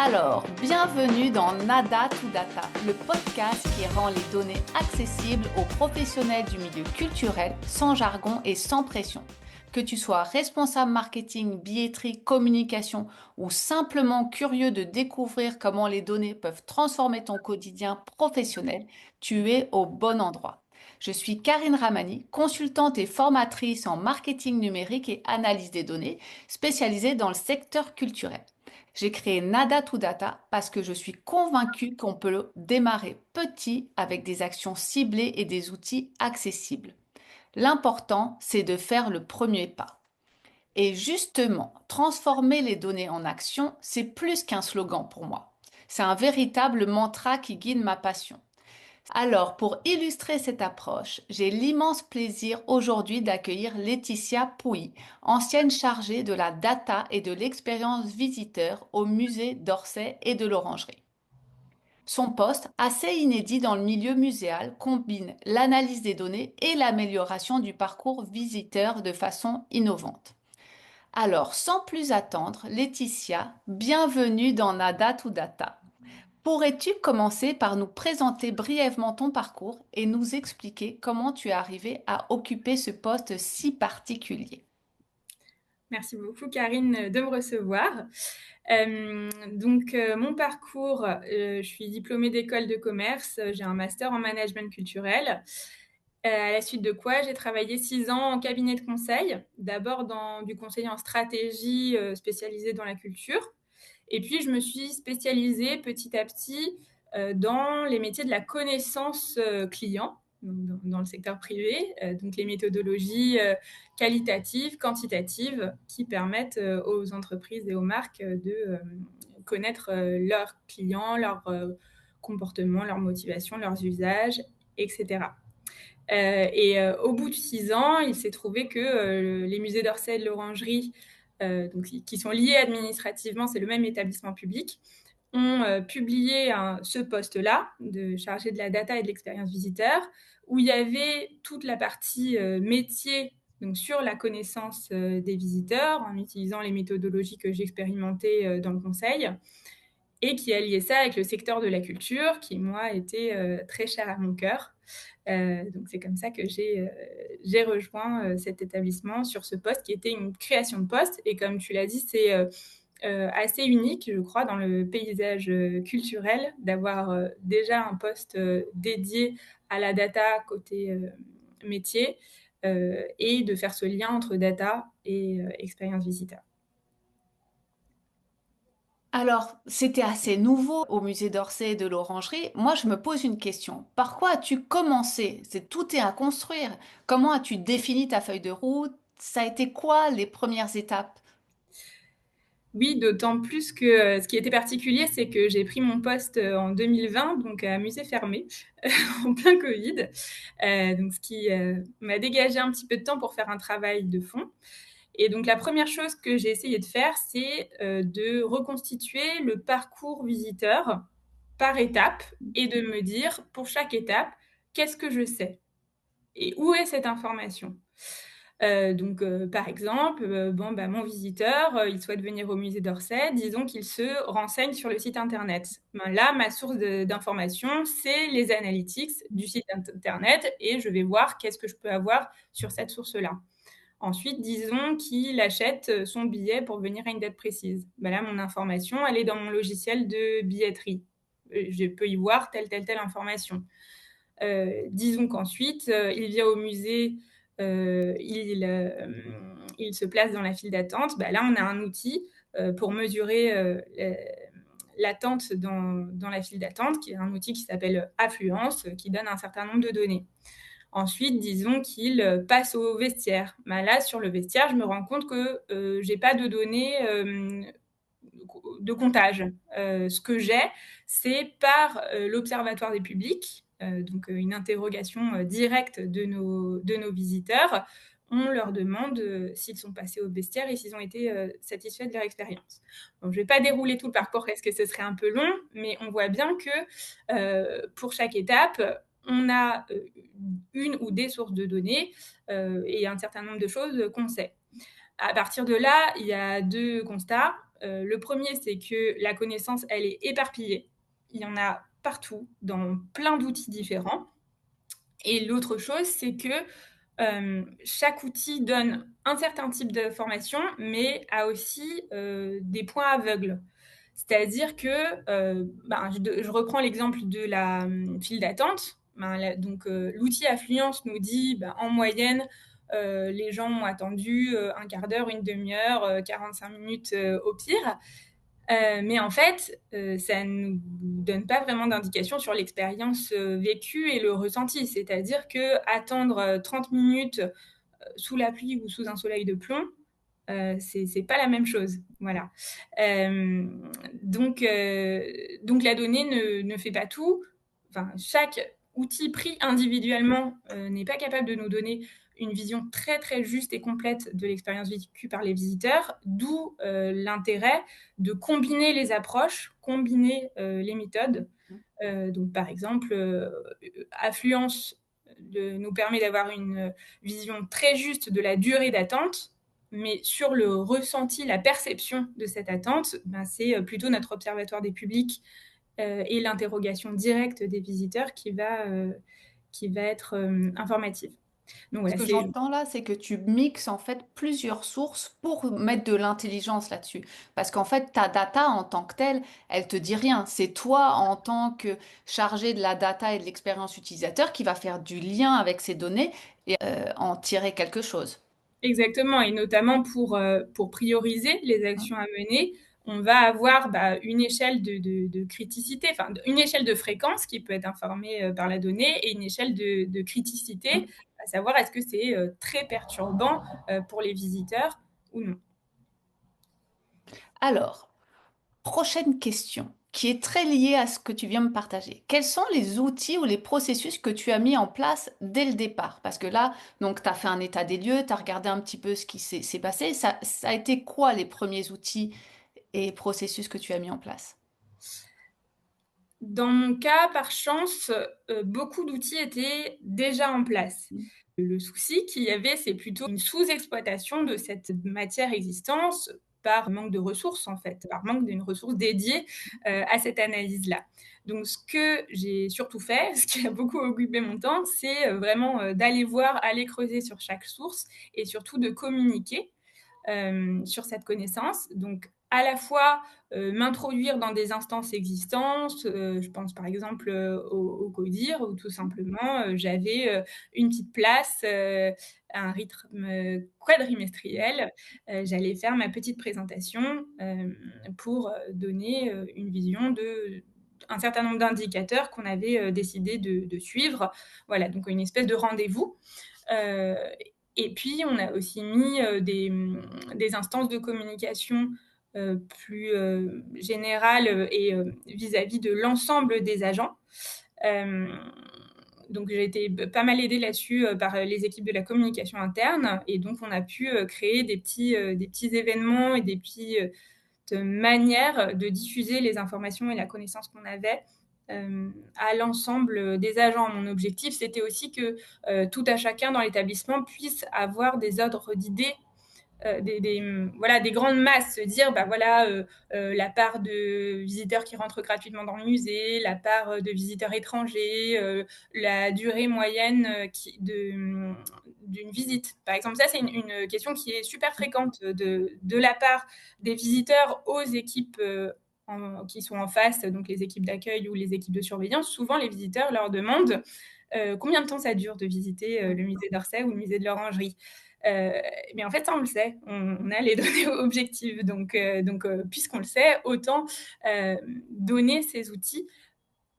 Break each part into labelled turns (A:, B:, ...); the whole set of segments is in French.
A: Alors, bienvenue dans Nada to Data, le podcast qui rend les données accessibles aux professionnels du milieu culturel, sans jargon et sans pression. Que tu sois responsable marketing, billetterie, communication ou simplement curieux de découvrir comment les données peuvent transformer ton quotidien professionnel, tu es au bon endroit. Je suis Karine Ramani, consultante et formatrice en marketing numérique et analyse des données, spécialisée dans le secteur culturel. J'ai créé Nada to Data parce que je suis convaincue qu'on peut démarrer petit avec des actions ciblées et des outils accessibles. L'important, c'est de faire le premier pas. Et justement, transformer les données en action, c'est plus qu'un slogan pour moi. C'est un véritable mantra qui guide ma passion. Alors, pour illustrer cette approche, j'ai l'immense plaisir aujourd'hui d'accueillir Laetitia Pouy, ancienne chargée de la data et de l'expérience visiteur au musée d'Orsay et de l'Orangerie. Son poste, assez inédit dans le milieu muséal, combine l'analyse des données et l'amélioration du parcours visiteur de façon innovante. Alors, sans plus attendre, Laetitia, bienvenue dans Nada to Data. Pourrais-tu commencer par nous présenter brièvement ton parcours et nous expliquer comment tu es arrivé à occuper ce poste si particulier?
B: Merci beaucoup Karine de me recevoir. Mon parcours, je suis diplômée d'école de commerce, j'ai un master en management culturel. À la suite de quoi, j'ai travaillé 6 ans en cabinet de conseil, d'abord dans du conseil en stratégie, spécialisé dans la culture et puis je me suis spécialisée petit à petit, dans les métiers de la connaissance, client, donc dans le secteur privé, donc les méthodologies, qualitatives, quantitatives qui permettent, aux entreprises et aux marques, de, connaître, leurs clients, leurs, comportements, leurs motivations, leurs usages et cetera. Au bout de 6 ans, il s'est trouvé que, les musées d'Orsay et de l'Orangerie, donc qui sont liés administrativement, c'est le même établissement public, ont, publié ce poste-là de chargé de la data et de l'expérience visiteur, où il y avait toute la partie, métier, donc sur la connaissance, des visiteurs, en utilisant les méthodologies que j'expérimentais, dans le conseil et qui alliait ça avec le secteur de la culture qui, moi, était, très cher à mon cœur. Donc c'est comme ça que j'ai rejoint, cet établissement sur ce poste qui était une création de poste et comme tu l'as dit, c'est, assez unique, je crois, dans le paysage, culturel d'avoir, déjà un poste, dédié à la data côté, métier, et de faire ce lien entre data et expérience visiteur.
A: Alors, c'était assez nouveau au musée d'Orsay et de l'Orangerie. Moi, je me pose une question. Par quoi as-tu commencé? Tout est à construire. Comment as-tu défini ta feuille de route? Ça a été quoi les premières étapes?
B: Oui, d'autant plus que, ce qui était particulier, c'est que j'ai pris mon poste, en 2020, donc à musée fermé, en plein covid, donc ce qui, m'a dégagé un petit peu de temps pour faire un travail de fond et donc la première chose que j'ai essayé de faire, c'est, de reconstituer le parcours visiteur par étape et de me dire, pour chaque étape: «Qu'est-ce que je sais et où est cette information?» Par exemple, mon visiteur, il souhaite venir au musée d'Orsay, disons qu'il se renseigne sur le site internet. Ben, là, ma source d'information, c'est les analytics du site internet et je vais voir qu'est-ce que je peux avoir sur cette source-là. Ensuite, disons qu'il achète, son billet pour venir à une date précise. Ben là, mon information, elle est dans mon logiciel de billetterie. Je peux y voir telle information. Disons qu'ensuite, il vient au musée, il se place dans la file d'attente. Bah, là, on a un outil, pour mesurer, l'attente dans la file d'attente, qui est un outil qui s'appelle Affluence, qui donne un certain nombre de données. Ensuite, disons qu'il, passe au vestiaire. Bah, là, sur le vestiaire, je me rends compte que, j'ai pas de données, de comptage. Ce que j'ai, c'est par, l'Observatoire des publics, une interrogation, directe de nos visiteurs. On leur demande, s'ils sont passés au vestiaire et s'ils ont été, satisfaits de leur expérience. Donc je vais pas dérouler tout le parcours parce que ce serait un peu long, mais on voit bien que, pour chaque étape, on a, une ou des sources de données, et un certain nombre de choses, qu'on sait. À partir de là, il y a 2 constats. Le premier, c'est que la connaissance, elle est éparpillée. Il y en a partout, dans plein d'outils différents. Et l'autre chose, c'est que chaque outil donne un certain type d'information, mais a aussi des points aveugles. C'est-à-dire que, je reprends l'exemple de la file d'attente. Donc, l'outil Affluence nous dit, en moyenne, les gens ont attendu un quart d'heure, une demi-heure, 45 minutes au pire. Mais en fait, ça ne nous donne pas vraiment d'indication sur l'expérience vécue et le ressenti. C'est-à-dire qu'attendre 30 minutes sous la pluie ou sous un soleil de plomb, c'est pas la même chose. Voilà. Donc la donnée ne fait pas tout. Enfin, chaque outil pris individuellement n'est pas capable de nous donner une vision très très juste et complète de l'expérience vécue par les visiteurs, d'où l'intérêt de combiner les approches, combiner les méthodes. Donc par exemple, Affluence nous permet d'avoir une vision très juste de la durée d'attente, mais sur le ressenti, la perception de cette attente, c'est plutôt notre observatoire des publics et l'interrogation directe des visiteurs qui va être informative. Donc
A: Ce
B: voilà,
A: que
B: c'est
A: j'entends là, c'est que tu mixes en fait plusieurs sources pour mettre de l'intelligence là-dessus. Parce qu'en fait, ta data en tant que telle, elle te dit rien. C'est toi en tant que chargé de la data et de l'expérience utilisateur qui va faire du lien avec ces données et en tirer quelque chose.
B: exactement, et notamment pour prioriser les actions à mener, on va avoir une échelle de criticité, enfin une échelle de fréquence qui peut être informée par la donnée et une échelle de criticité, à savoir est-ce que c'est très perturbant pour les visiteurs ou non.
A: Alors, prochaine question, qui est très liée à ce que tu viens de me partager. Quels sont les outils ou les processus que tu as mis en place dès le départ? Parce que là, donc, tu as fait un état des lieux, tu as regardé un petit peu ce qui s'est passé. Ça a été quoi les premiers outils et processus que tu as mis en place?
B: Dans mon cas, par chance, beaucoup d'outils étaient déjà en place. Le souci qu'il y avait, c'est plutôt une sous-exploitation de cette matière existante par manque de ressources, en fait, par manque d'une ressource dédiée, à cette analyse-là. Donc ce que j'ai surtout fait, ce qui a beaucoup occupé mon temps, c'est, vraiment, d'aller voir, aller creuser sur chaque source et surtout de communiquer sur cette connaissance. Donc, à la fois m'introduire dans des instances existantes, je pense par exemple au CODIR, où tout simplement j'avais une petite place, un rythme quadrimestriel. J'allais faire ma petite présentation pour donner une vision de un certain nombre d'indicateurs qu'on avait décidé de suivre. Voilà, donc une espèce de rendez-vous. Euh, et puis, on a aussi mis des instances de communication plus générales et vis-à-vis de l'ensemble des agents. Euh, donc, j'ai été pas mal aidée là-dessus par les équipes de la communication interne. Et donc, on a pu créer des petits événements et des petites manières de diffuser les informations et la connaissance qu'on avait à l'ensemble des agents. Mon objectif, c'était aussi que tout à chacun dans l'établissement puisse avoir des ordres d'idées, voilà, des grandes masses, se dire, la part de visiteurs qui rentrent gratuitement dans le musée, la part de visiteurs étrangers, la durée moyenne d'une visite. Par exemple, ça, c'est une question qui est super fréquente de la part des visiteurs aux équipes qui sont en face, donc les équipes d'accueil ou les équipes de surveillance. Souvent, les visiteurs leur demandent combien de temps ça dure de visiter le musée d'Orsay ou le musée de l'Orangerie. Euh, mais en fait, ça, on le sait. On a les données objectives. Puisqu'on le sait, autant donner ces outils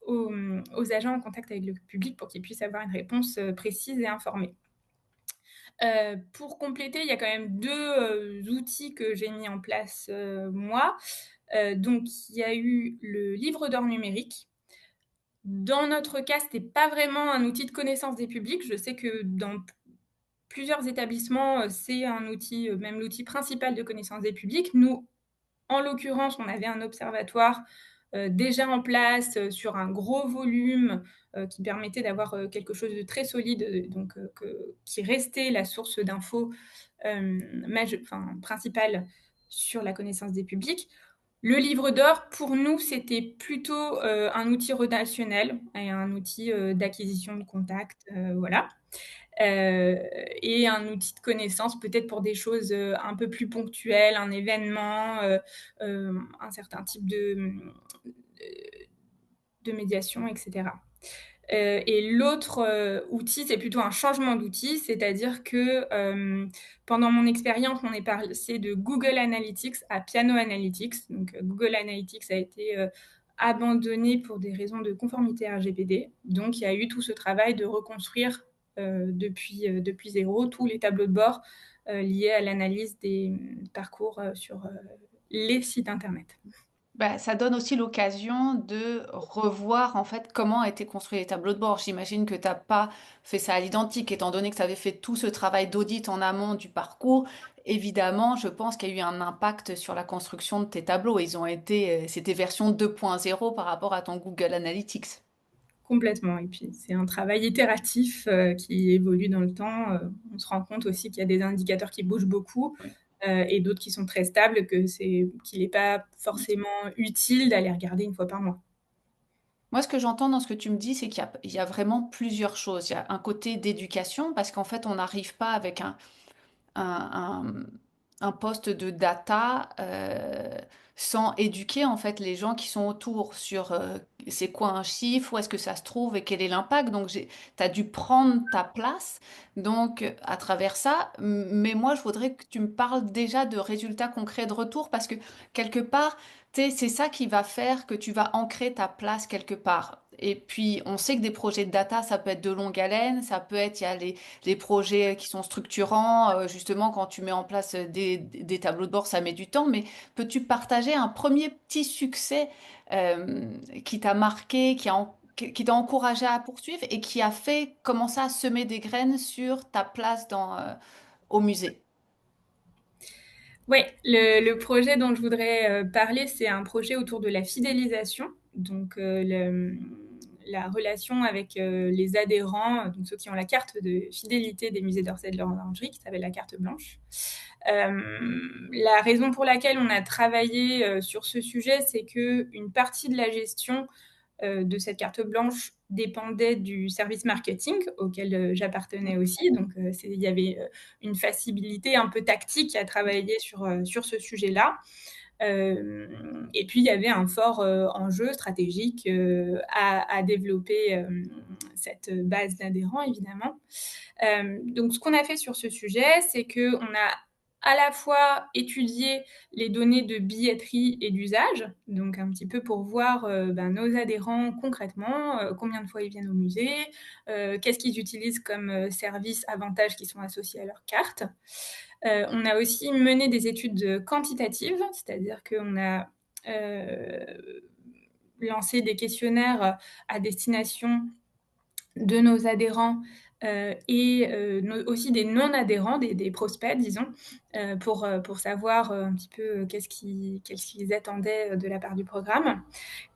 B: aux agents en contact avec le public pour qu'ils puissent avoir une réponse précise et informée. Pour compléter, il y a quand même deux outils que j'ai mis en place moi. Donc, il y a eu le livre d'or numérique. Dans notre cas, ce n'était pas vraiment un outil de connaissance des publics. Je sais que dans plusieurs établissements, c'est un outil, même l'outil principal de connaissance des publics. Nous, en l'occurrence, on avait un observatoire déjà en place sur un gros volume qui permettait d'avoir quelque chose de très solide, qui restait la source d'infos principale sur la connaissance des publics. Le livre d'or, pour nous, c'était plutôt, un outil relationnel et un outil, d'acquisition de contacts, voilà. Heu et un outil de connaissance peut-être pour des choses, un peu plus ponctuelles, un événement, un certain type de médiation et cetera. Et l'autre, outil, c'est plutôt un changement d'outil, c'est-à-dire que, pendant mon expérience, on est passé de Google Analytics à Piano Analytics. Donc, Google Analytics a été, abandonné pour des raisons de conformité RGPD. Donc il y a eu tout ce travail de reconstruire, depuis zéro tous les tableaux de bord, liés à l'analyse des, parcours, sur, les sites internet.
A: Bah, ça donne aussi l'occasion de revoir en fait comment a été construit les tableaux de bord. J'imagine que tu n'as pas fait ça à l'identique, étant donné que tu avais fait tout ce travail d'audit en amont du parcours. Évidemment, je pense qu'il y a eu un impact sur la construction de tes tableaux. Ils ont été, c'était version 2.0 par rapport à ton Google Analytics.
B: Complètement et puis c'est un travail itératif, qui évolue dans le temps, on se rend compte aussi qu'il y a des indicateurs qui bougent beaucoup, et d'autres qui sont très stables, qu'il n'est pas forcément utile d'aller regarder une fois par mois.
A: Moi, ce que j'entends dans ce que tu me dis, c'est qu'il y a vraiment plusieurs choses. Il y a un côté d'éducation, parce qu'en fait, on n'arrive pas avec un, un- un poste de data sans éduquer en fait les gens qui sont autour sur c'est quoi un chiffre, où est-ce que ça se trouve et quel est l'impact. Donc tu as dû prendre ta place donc à travers ça. Mais moi, je voudrais que tu me parles déjà de résultats concrets de retour parce que quelque part, tu sais, c'est ça qui va faire que tu vas ancrer ta place quelque part. Et puis, on sait que des projets de data, ça peut être de longue haleine, ça peut être, il y a les projets qui sont structurants. Justement, quand tu mets en place des tableaux de bord, ça met du temps. Mais peux-tu partager un premier petit succès qui t'a marqué, qui t'a encouragé à poursuivre et qui a fait commencer à semer des graines sur ta place au musée?
B: Ouais, le projet dont je voudrais, parler, c'est un projet autour de la fidélisation. Donc, la relation avec, les adhérents, donc ceux qui ont la carte de fidélité des musées d'Orsay de l'Orangerie, qui s'appelle la carte blanche. La raison pour laquelle on a travaillé, sur ce sujet, c'est qu'une partie de la gestion, de cette carte blanche dépendait du service marketing auquel, j'appartenais aussi. Donc, il y avait, une facilité un peu tactique à travailler sur ce sujet-là. Et puis il y avait un fort, enjeu stratégique, à développer, cette base d'adhérents évidemment. Donc ce qu'on a fait sur ce sujet, c'est qu'on a à la fois étudié les données de billetterie et d'usage, donc un petit peu pour voir, nos adhérents concrètement, combien de fois ils viennent au musée, qu'est-ce qu'ils utilisent comme, services, avantages qui sont associés à leur carte. On a aussi mené des études, quantitatives, c'est-à-dire qu'on a, lancé des questionnaires, à destination de nos adhérents, et aussi des non-adhérents, des prospects disons, pour savoir, un petit peu, qu'est-ce qu'ils attendaient, de la part du programme.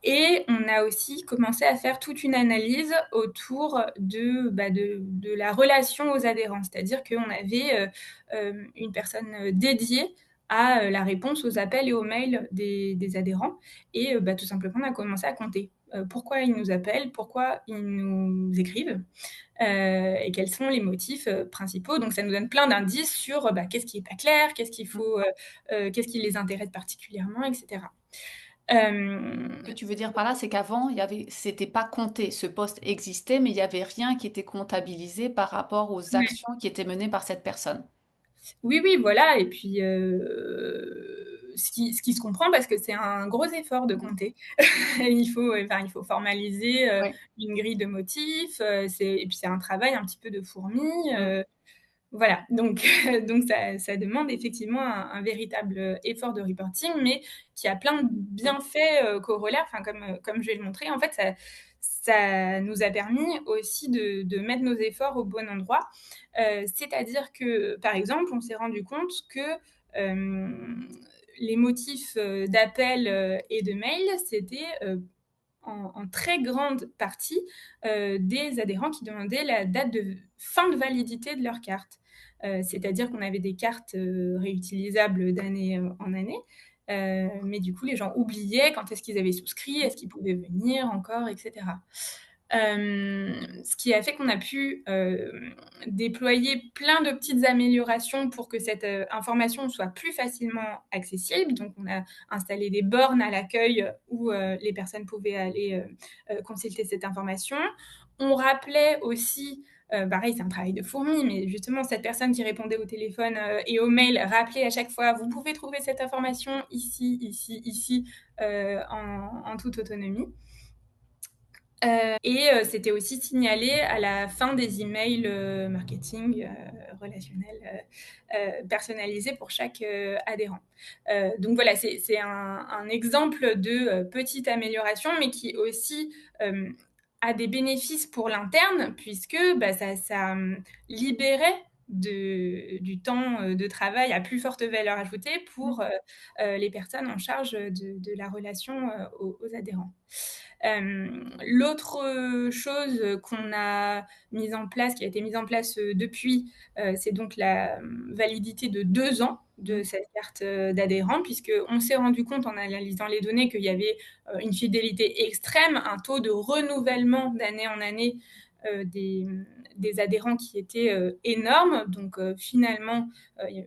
B: Et on a aussi commencé à faire toute une analyse autour de la relation aux adhérents. C'est-à-dire qu'on avait, une personne, dédiée à, la réponse aux appels et aux mails des adhérents et tout simplement, on a commencé à compter, pourquoi ils nous appellent, pourquoi ils nous écrivent, et quels sont les motifs, principaux. Donc ça nous donne plein d'indices sur, qu'est-ce qui est pas clair, qu'est-ce qui les intéresse particulièrement et cetera.
A: Ce
B: Hem
A: que tu veux dire par là, c'est qu'avant, c'était pas compté. Ce poste existait, mais il n'y avait rien qui était comptabilisé par rapport aux
B: Ouais.
A: actions qui étaient menées par cette personne.
B: Oui, oui, voilà et puis, ce qui se comprend parce que c'est un gros effort de
A: Mm.
B: compter. Il faut formaliser,
A: Ouais.
B: une grille de motifs, et puis c'est un travail un petit peu de fourmi,
A: Mm.
B: voilà. Donc donc ça demande effectivement un véritable, effort de reporting, mais qui a plein de bienfaits, corollaires, enfin comme je vais le montrer. En fait, ça nous a permis aussi de mettre nos efforts au bon endroit. C'est-à-dire que, par exemple, on s'est rendu compte que, hem, les motifs, d'appel, et de mail, c'était, en très grande partie, des adhérents qui demandaient la date de fin de validité de leur carte. C'est-à-dire qu'on avait des cartes réutilisables d'année en année. Mais du coup, les gens oubliaient quand est-ce qu'ils avaient souscrit, est-ce qu'ils pouvaient venir encore, etc. Ce qui a fait qu'on a pu déployer plein de petites améliorations pour que cette information soit plus facilement accessible. Donc, on a installé des bornes à l'accueil où les personnes pouvaient aller consulter cette information. On rappelait aussi, pareil, c'est un travail de fourmi, mais justement, cette personne qui répondait au téléphone et au mail rappelait à chaque fois, vous pouvez trouver cette information ici, ici, ici, en toute autonomie. C'était aussi signalé à la fin des emails marketing relationnels personnalisés pour chaque adhérent. Donc voilà, c'est un exemple de petite amélioration, mais qui aussi a des bénéfices pour l'interne, puisque ça libérait du temps de travail à plus forte valeur ajoutée pour les personnes en charge de la relation aux adhérents. L'autre chose qu'on a mise en place, qui a été mise en place depuis, c'est donc la validité de 2 ans de cette carte d'adhérent, puisqu'on s'est rendu compte en analysant les données qu'il y avait une fidélité extrême, un taux de renouvellement d'année en année des adhérents qui était énorme. Donc finalement, il y a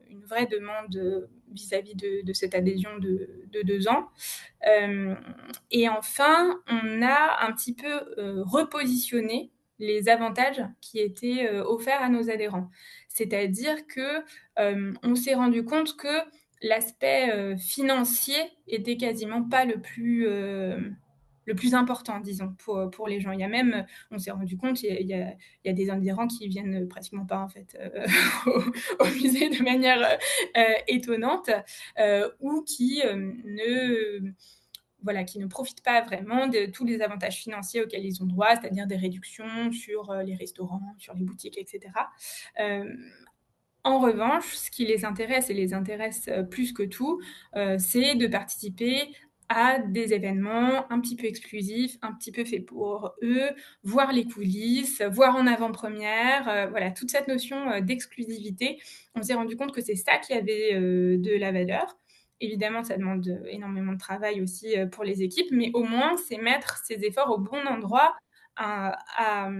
B: une vraie demande vis-à-vis de cette adhésion de 2 ans. Et enfin, on a un petit peu repositionné les avantages qui étaient offerts à nos adhérents. C'est-à-dire qu'on s'est rendu compte que l'aspect financier était quasiment pas le plus important, disons, pour les gens. Il y a même, on s'est rendu compte, il y a des adhérents qui viennent pratiquement pas, en fait, au musée de manière étonnante, ou qui qui ne profitent pas vraiment de tous les avantages financiers auxquels ils ont droit, c'est-à-dire des réductions sur les restaurants, sur les boutiques, etc. En revanche, ce qui les intéresse et les intéresse plus que tout, c'est de participer à des événements un petit peu exclusifs, un petit peu faits pour eux, voir les coulisses, voir en avant-première, voilà, toute cette notion d'exclusivité. On s'est rendu compte que c'est ça qui avait de la valeur. Évidemment, ça demande énormément de travail aussi pour les équipes, mais au moins, c'est mettre ses efforts au bon endroit à, à,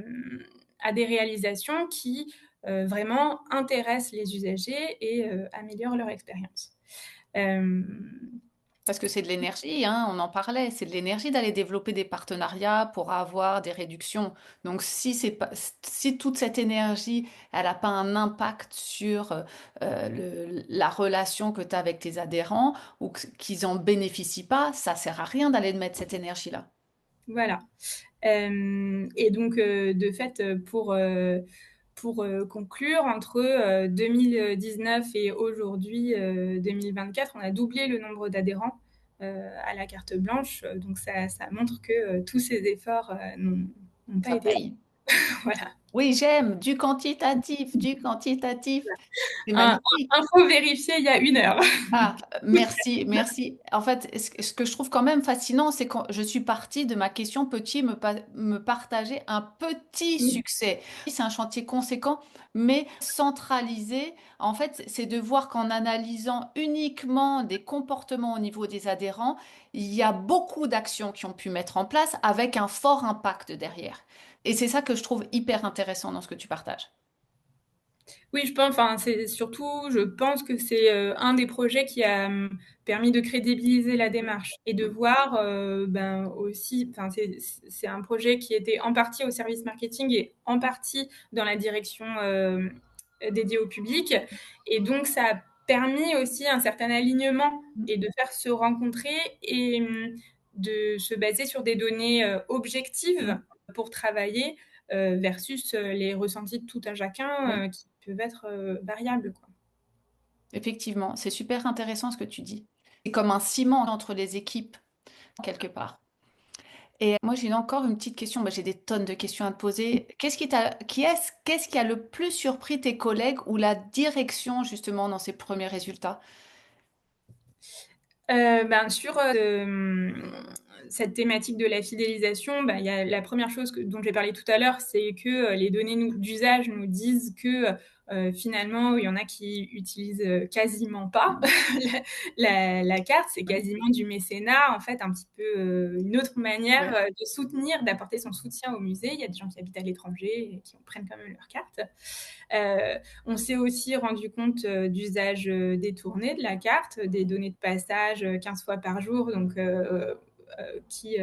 B: à des réalisations qui vraiment intéressent les usagers et améliorent leur expérience.
A: Parce que c'est de l'énergie, hein, on en parlait, c'est de l'énergie d'aller développer des partenariats pour avoir des réductions. Donc si toute cette énergie, elle n'a pas un impact sur la relation que tu as avec tes adhérents ou qu'ils en bénéficient pas, ça sert à rien d'aller mettre cette énergie-là.
B: Voilà. Et donc, de fait, pour conclure, entre 2019 et aujourd'hui, 2024, on a doublé le nombre d'adhérents à la carte blanche. Donc, ça montre que tous ces efforts n'ont pas
A: Ça
B: été...
A: paye.
B: Voilà.
A: Oui, j'aime du quantitatif, du quantitatif. C'est
B: Un,
A: magnifique.
B: info vérifiée il y a 1 heure.
A: Ah, merci, merci. En fait, ce que je trouve quand même fascinant, c'est quand je suis partie de ma question petit, me partager un petit succès. C'est un chantier conséquent, mais centralisé. En fait, c'est de voir qu'en analysant uniquement des comportements au niveau des adhérents, il y a beaucoup d'actions qui ont pu mettre en place avec un fort impact derrière. Et c'est ça que je trouve hyper intéressant dans ce que tu partages.
B: Oui, c'est surtout, je pense que c'est un des projets qui a permis de crédibiliser la démarche et de voir aussi, c'est un projet qui était en partie au service marketing et en partie dans la direction dédiée au public. Et donc, ça a permis aussi un certain alignement et de faire se rencontrer et de se baser sur des données objectives pour travailler versus les ressentis de tout un chacun qui peuvent être variables, quoi.
A: Effectivement, c'est super intéressant ce que tu dis. C'est comme un ciment entre les équipes, quelque part. Et moi, j'ai encore une petite question. Bah, j'ai des tonnes de questions à te poser. Qu'est-ce qui a le plus surpris tes collègues ou la direction, justement, dans ces premiers résultats?
B: Sur cette thématique de la fidélisation, il y a la première chose dont j'ai parlé tout à l'heure, c'est que les données d'usage nous disent que finalement, il y en a qui utilisent, quasiment pas la carte. C'est
A: Ouais.
B: quasiment du mécénat, en fait, un petit peu, une autre manière,
A: Ouais.
B: de soutenir, d'apporter son soutien au musée. Il y a des gens qui habitent à l'étranger et qui prennent quand même leur carte. On s'est aussi rendu compte, d'usages, détournés de la carte, des données de passage, 15 fois par jour, donc qui,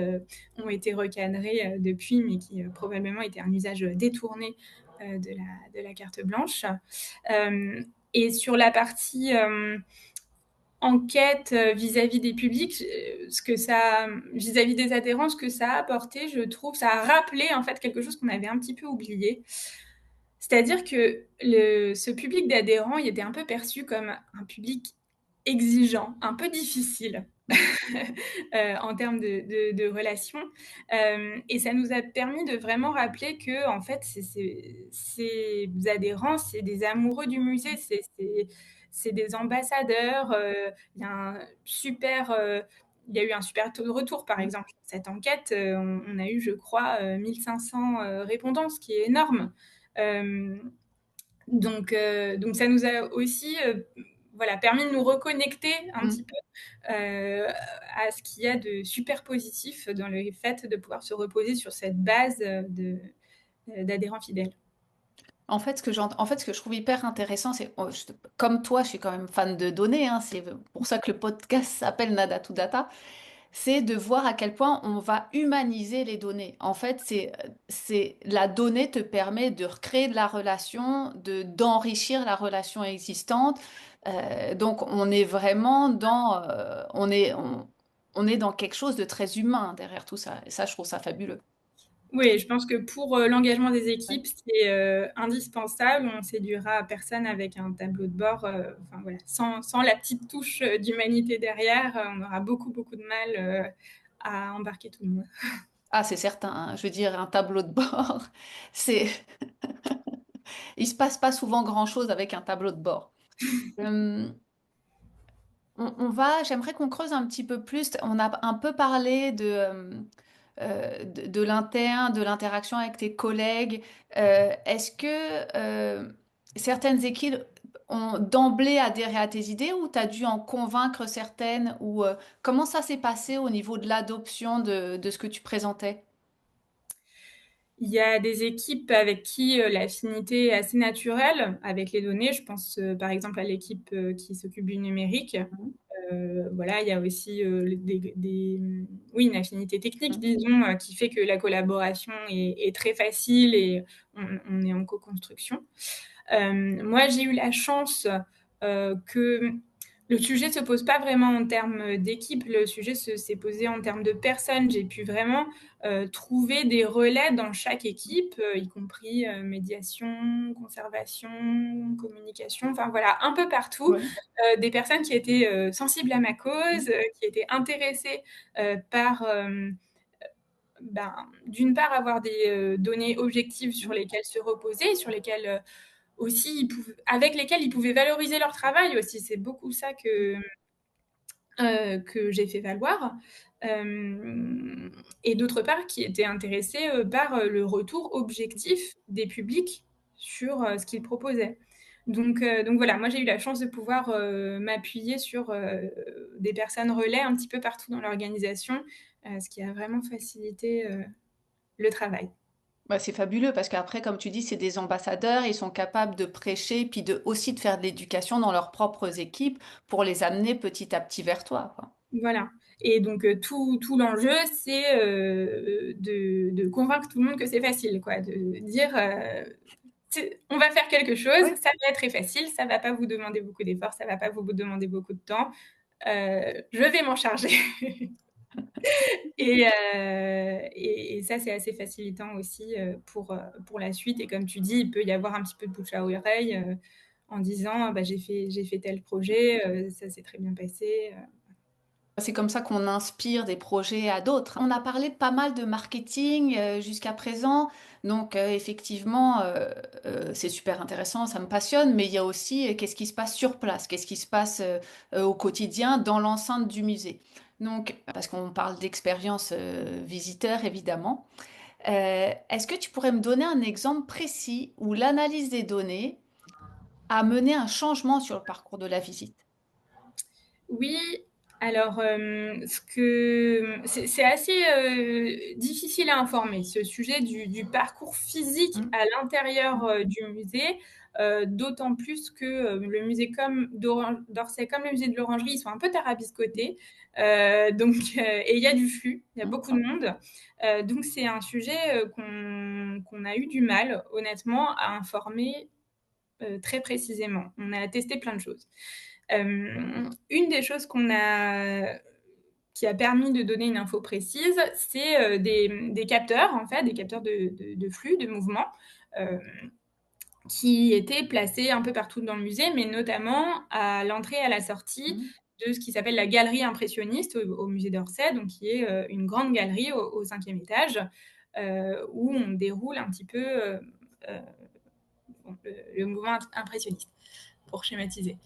B: ont été recadrés, depuis, mais qui, probablement étaient un usage, détourné, de la carte blanche. Hem Et sur la partie, enquête, vis-à-vis des publics, ce que ça vis-à-vis des adhérents, ce que ça a apporté, je trouve, ça a rappelé, en fait, quelque chose qu'on avait un petit peu oublié. C'est-à-dire que ce public d'adhérents, il était un peu perçu comme un public exigeant, un peu difficile,
A: Mmh.
B: en termes de relations. Et ça nous a permis de vraiment rappeler que en fait, ces adhérents, c'est des amoureux du musée, c'est des ambassadeurs, il y a eu un super taux de retour, par
A: Mmh.
B: exemple. Cette enquête, on a eu, je crois, 1 500, répondants, ce qui est énorme. Hem, donc ça nous a aussi, voilà, permis de nous reconnecter un
A: Mmh.
B: petit peu, à ce qu'il y a de super positif dans le fait de pouvoir se reposer sur cette base, d'adhérents fidèles.
A: En fait, ce que je trouve hyper intéressant, c'est comme toi, je suis quand même fan de données, hein, c'est pour ça que le podcast s'appelle Nada to Data. C'est de voir à quel point on va humaniser les données. En fait, c'est la donnée te permet de recréer de la relation, d'enrichir la relation existante. Donc, on est vraiment on est dans quelque chose de très humain derrière tout ça. Et ça, je trouve ça fabuleux.
B: Oui, je pense que pour, l'engagement des
A: Ouais.
B: équipes, c'est, indispensable. On séduira personne avec un tableau de bord, enfin voilà, sans la petite touche, d'humanité derrière, on aura beaucoup, beaucoup de mal, à embarquer tout le monde.
A: Ah, c'est certain, hein. Je veux dire, un tableau de bord, c'est, il se passe pas souvent grand-chose avec un tableau de bord. Euh, j'aimerais qu'on creuse un petit peu plus. On a un peu parlé de l'interne, de l'interaction avec tes collègues. Est-ce que certaines équipes ont d'emblée adhéré à tes idées ou tu as dû en convaincre certaines ou comment ça s'est passé au niveau de l'adoption de ce que tu présentais?
B: Il y a des équipes avec qui, l'affinité est assez naturelle avec les données. Je pense, par exemple à l'équipe, qui s'occupe du numérique.
A: Mhm.
B: Voilà, il y a aussi, oui, une affinité technique,
A: Mhm.
B: disons, qui fait que la collaboration est très facile et on est en co-construction. Moi, j'ai eu la chance, que le sujet se pose pas vraiment en termes d'équipe, le sujet s'est posé en termes de personnes. J'ai pu vraiment, trouver des relais dans chaque équipe, y compris, médiation, conservation, communication, enfin voilà, un peu partout,
A: Ouais.
B: des personnes qui étaient, sensibles à ma cause, qui étaient intéressées, par, ben, d'une part avoir des, données objectives sur
A: Mhm.
B: lesquelles se reposer, sur lesquelles, aussi avec lesquelles ils pouvaient valoriser leur travail aussi. C'est beaucoup ça que j'ai fait valoir. Et d'autre part, qui étaient intéressés, par, le retour objectif des publics sur, ce qu'ils proposaient. Donc voilà, moi j'ai eu la chance de pouvoir, m'appuyer sur, des personnes relais un petit peu partout dans l'organisation, ce qui a vraiment facilité, le travail.
A: Bah, c'est fabuleux parce qu'après, comme tu dis, c'est des ambassadeurs, ils sont capables de prêcher, puis aussi de faire de l'éducation dans leurs propres équipes pour les amener petit à petit vers toi, quoi.
B: Voilà, et donc tout l'enjeu, c'est, de convaincre tout le monde que c'est facile, quoi. De dire, c'est on va faire quelque chose,
A: Ouais.
B: ça va être très facile, ça va pas vous demander beaucoup d'efforts, ça va pas vous demander beaucoup de temps, je vais m'en charger. Et ça, c'est assez facilitant aussi, pour la suite, et comme tu dis, il peut y avoir un petit peu de bouche à oreille, en disant: «Ah bah, j'ai fait tel projet, ça s'est très bien passé»,
A: C'est comme ça qu'on inspire des projets à d'autres. On a parlé de pas mal de marketing jusqu'à présent, donc effectivement, c'est super intéressant, ça me passionne, mais il y a aussi qu'est-ce qui se passe sur place, qu'est-ce qui se passe au quotidien dans l'enceinte du musée. Donc, parce qu'on parle d'expérience visiteur, évidemment. Est-ce que tu pourrais me donner un exemple précis où l'analyse des données amener un changement sur le parcours de la visite?
B: Oui, alors, ce que c'est assez, difficile à informer, ce sujet du parcours physique
A: Mmh.
B: à l'intérieur,
A: Mmh.
B: du musée, d'autant plus que, le musée comme d'Orsay, comme le musée de l'Orangerie, ils sont un peu tarabiscotés, donc et il y a du flux, il y a
A: Mmh.
B: beaucoup de monde, donc c'est un sujet, qu'on a eu du mal, honnêtement, à informer, très précisément. On a testé plein de choses. Une des choses qui a permis de donner une info précise, c'est, des capteurs, en fait, des capteurs de flux, de mouvement, hem, qui étaient placés un peu partout dans le musée, mais notamment à l'entrée et à la sortie
A: Mmh.
B: de ce qui s'appelle la galerie impressionniste au musée d'Orsay, donc qui est, une grande galerie au 5e étage, où on déroule un petit peu, heu, bon, le mouvement impressionniste, pour schématiser.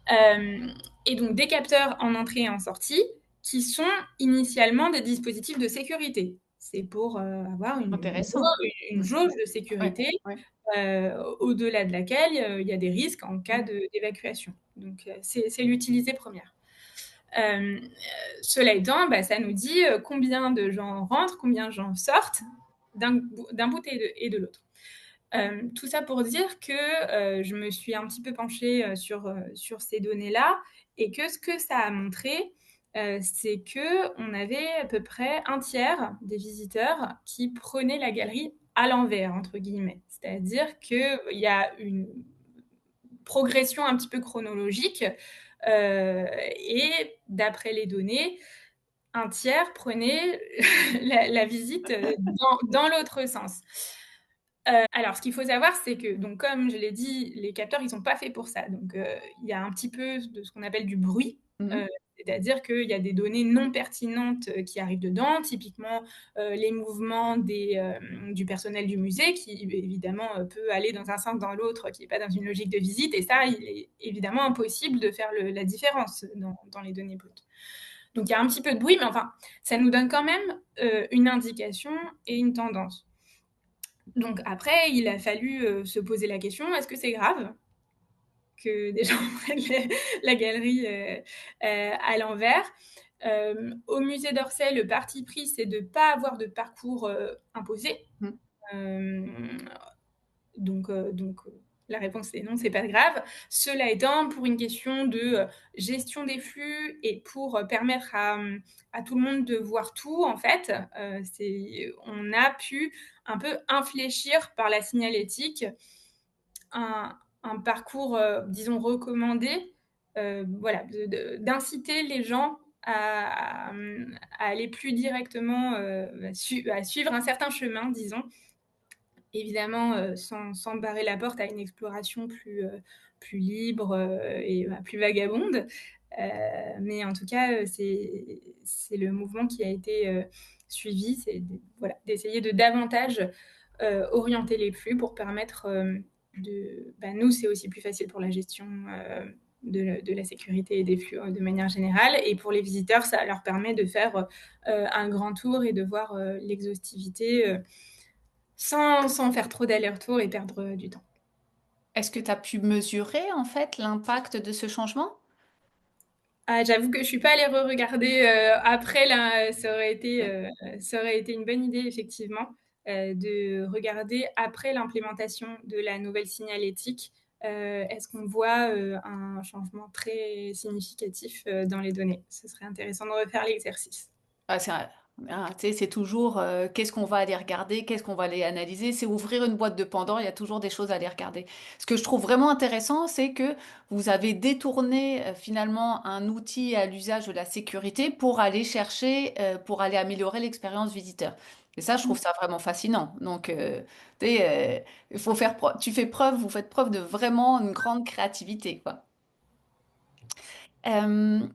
B: Hem et donc des capteurs en entrée et en sortie qui sont initialement des dispositifs de sécurité. C'est pour, avoir
A: Intéressant.
B: une
A: Mmh.
B: jauge de
A: Ouais,
B: sécurité,
A: ouais.
B: au-delà de laquelle, il y a des risques en cas
A: Mmh.
B: d'évacuation. Donc c'est l'utilité première. Cela étant, bah, ça nous dit, combien de gens rentrent, combien de gens sortent d'un bout et de l'autre. Tout ça pour dire que, je me suis un petit peu penchée, sur ces données-là et que ce que ça a montré, c'est qu'on avait à peu près un tiers des visiteurs qui prenaient la galerie «à l'envers» entre guillemets. C'est-à-dire qu'il y a une progression un petit peu chronologique, et d'après les données, un tiers prenait la visite, dans l'autre sens. Alors ce qu'il faut savoir, c'est que donc comme je l'ai dit, les capteurs, ils sont pas faits pour ça. Donc il y a un petit peu de ce qu'on appelle du bruit,
A: Mmh.
B: heu, c'est-à-dire qu'il y a des données non pertinentes, qui arrivent dedans. Typiquement, les mouvements du personnel du musée qui évidemment, peut aller dans un sens, dans l'autre, qui est pas dans une logique de visite et ça, il est évidemment impossible de faire la différence dans les données brutes. Donc il y a un petit peu de bruit, mais enfin, ça nous donne quand même, une indication et une tendance. Donc après, il a fallu, se poser la question: «Est-ce que c'est grave que des gens prennent la galerie, à l'envers?» Au musée d'Orsay, le parti pris, c'est de pas avoir de parcours, imposé.
A: Mmh.
B: Hem, donc la réponse est non, c'est pas grave. Cela étant, pour une question de, gestion des flux et pour, permettre à tout le monde de voir tout, en fait, on a pu un peu infléchir par la signalétique un parcours, disons recommandé, voilà, d'inciter les gens à aller plus directement, à suivre un certain chemin, disons. Évidemment, sans barrer la porte à une exploration plus libre, et bah, plus vagabonde. Mais en tout cas, c'est le mouvement qui a été, suivi, c'est voilà, d'essayer de davantage, orienter les flux pour permettre, bah, nous, c'est aussi plus facile pour la gestion, de la sécurité et des flux, de manière générale et pour les visiteurs, ça leur permet de faire, un grand tour et de voir, l'exhaustivité, sans faire trop d'allers-retours et perdre, du temps.
A: Est-ce que tu as pu mesurer, en fait, l'impact de ce changement?
B: Ah, j'avoue que je suis pas allée re-regarder, après là,
A: Ouais.
B: ça aurait été une bonne idée effectivement, de regarder après l'implémentation de la nouvelle signalétique, est-ce qu'on voit, un changement très significatif, dans les données? Ce serait intéressant de refaire l'exercice.
A: Ah, tu sais, c'est toujours, qu'est-ce qu'on va aller regarder? Qu'est-ce qu'on va aller analyser? C'est ouvrir une boîte de Pandore, il y a toujours des choses à aller regarder. Ce que je trouve vraiment intéressant, c'est que vous avez détourné, finalement un outil à l'usage de la sécurité pour aller chercher, pour aller améliorer l'expérience visiteur. Et ça, je trouve ça vraiment fascinant. Donc, tu sais, il faut faire preuve vous faites preuve de vraiment une grande créativité, quoi. Hem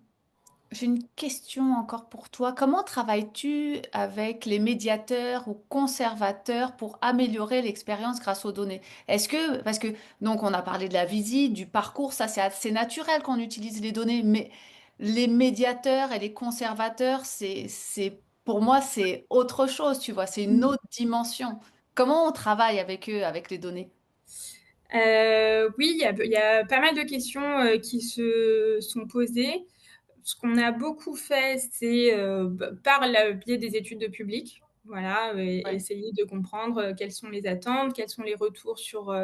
A: J'ai une question encore pour toi. Comment travailles-tu avec les médiateurs ou conservateurs pour améliorer l'expérience grâce aux données? Parce que, donc, on a parlé de la visite, du parcours, ça c'est assez naturel qu'on utilise les données, mais les médiateurs et les conservateurs, pour moi, c'est autre chose, tu vois, c'est une autre dimension. Comment on travaille avec eux, avec les données?
B: Oui, il y a pas mal de questions, qui se sont posées. Ce qu'on a beaucoup fait, c'est, par le biais des études de public, voilà,
A: Ouais.
B: essayer de comprendre, quelles sont les attentes, quels sont les retours sur,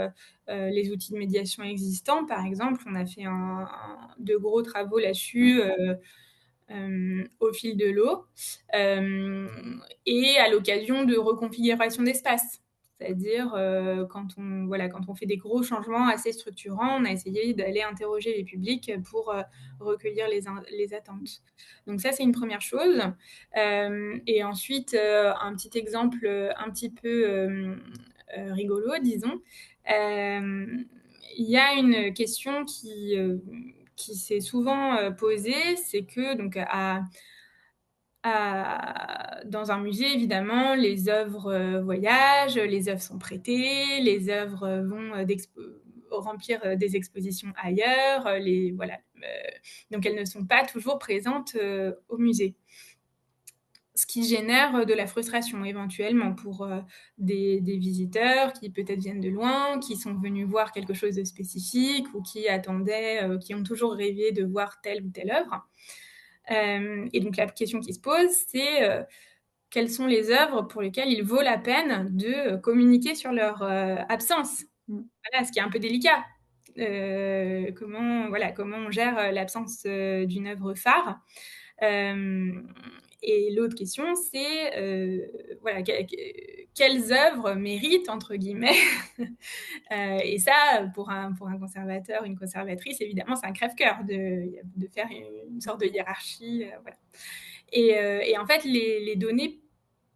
B: les outils de médiation existants. Par exemple, on a fait de gros travaux
A: Mmh.
B: là-dessus, au fil de l'eau, et à l'occasion de reconfiguration d'espace. C'est-à-dire, quand on fait des gros changements assez structurants, on a essayé d'aller interroger les publics pour, recueillir les attentes. Donc ça, c'est une première chose. Et ensuite, un petit exemple, un petit peu, rigolo, disons. Il y a une question qui s'est souvent, posée, c'est que donc dans un musée, évidemment, les œuvres, voyagent, les œuvres sont prêtées, les œuvres, vont, remplir, des expositions ailleurs, donc elles ne sont pas toujours présentes, au musée. Ce qui génère, de la frustration éventuellement pour, des visiteurs qui peut-être viennent de loin, qui sont venus voir quelque chose de spécifique ou qui attendaient, qui ont toujours rêvé de voir telle ou telle œuvre. Et donc la question qui se pose, c'est, quelles sont les œuvres pour lesquelles il vaut la peine de, communiquer sur leur, absence?
A: Mmh.
B: Voilà, ce qui est un peu délicat. Comment on gère, l'absence, d'une œuvre phare? Hem Et l'autre question, c'est, voilà, quelles œuvres «méritent» entre guillemets, et ça, pour un conservateur, une conservatrice, évidemment, c'est un crève-cœur de faire une sorte de hiérarchie, voilà. Et en fait, les données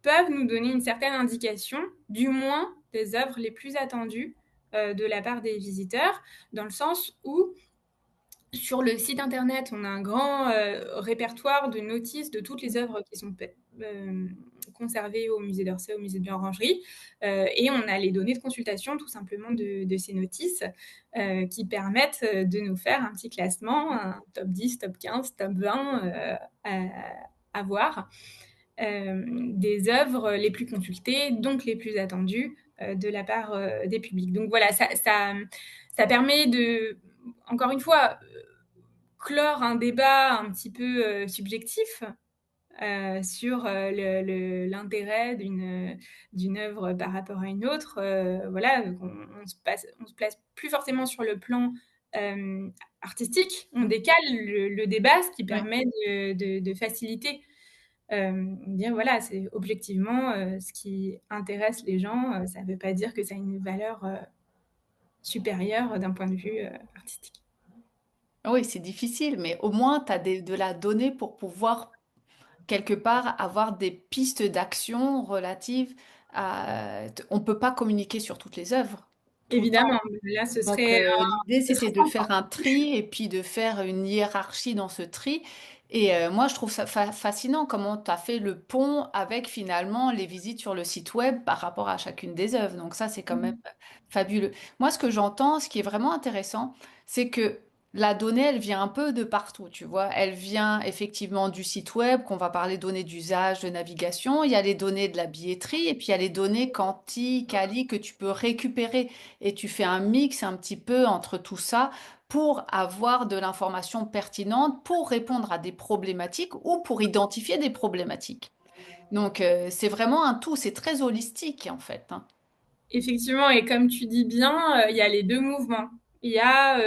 B: peuvent nous donner une certaine indication, du moins des œuvres les plus attendues, de la part des visiteurs, dans le sens où sur le site internet, on a un grand, répertoire de notices de toutes les œuvres qui sont conservées au musée d'Orsay, au musée de l'Orangerie, et on a les données de consultation tout simplement de ces notices, qui permettent, de nous faire un petit classement, un top 10, top 15, top 20, à voir, des œuvres les plus consultées, donc les plus attendues, de la part, des publics. Donc voilà, ça permet de, encore une fois, clore un débat un petit peu, subjectif, sur, l'intérêt d'une œuvre par rapport à une autre, voilà, on se place plus forcément sur le plan, artistique. On
A: Mmh.
B: décale le débat, ce qui
A: Oui.
B: permet de faciliter, dire voilà, c'est objectivement, ce qui intéresse les gens, ça ne veut pas dire que ça a une valeur, supérieure d'un point de vue, artistique.
A: Oui, c'est difficile, mais au moins tu as de la donnée pour pouvoir, quelque part, avoir des pistes d'action relatives à on peut pas communiquer sur toutes les œuvres, tout le temps.
B: Évidemment, là
A: Donc, l'idée,
B: ce serait
A: c'était de
B: tentant.
A: faire un tri et puis de faire une hiérarchie dans ce tri. Et moi, je trouve ça fascinant comment tu as fait le pont avec finalement les visites sur le site web par rapport à chacune des œuvres. Donc ça, c'est quand même
B: Mmh.
A: fabuleux. Moi, ce que j'entends, ce qui est vraiment intéressant, c'est que la donnée, elle vient un peu de partout, tu vois. Elle vient effectivement du site web, qu'on va parler données d'usage, de navigation. Il y a les données de la billetterie et puis il y a les données quanti, quali que tu peux récupérer et tu fais un mix un petit peu entre tout ça pour avoir de l'information pertinente, pour répondre à des problématiques ou pour identifier des problématiques. Donc, c'est vraiment un tout, c'est très holistique en fait, hein.
B: Effectivement, et comme tu dis bien, il y a les 2 mouvements. Il y a,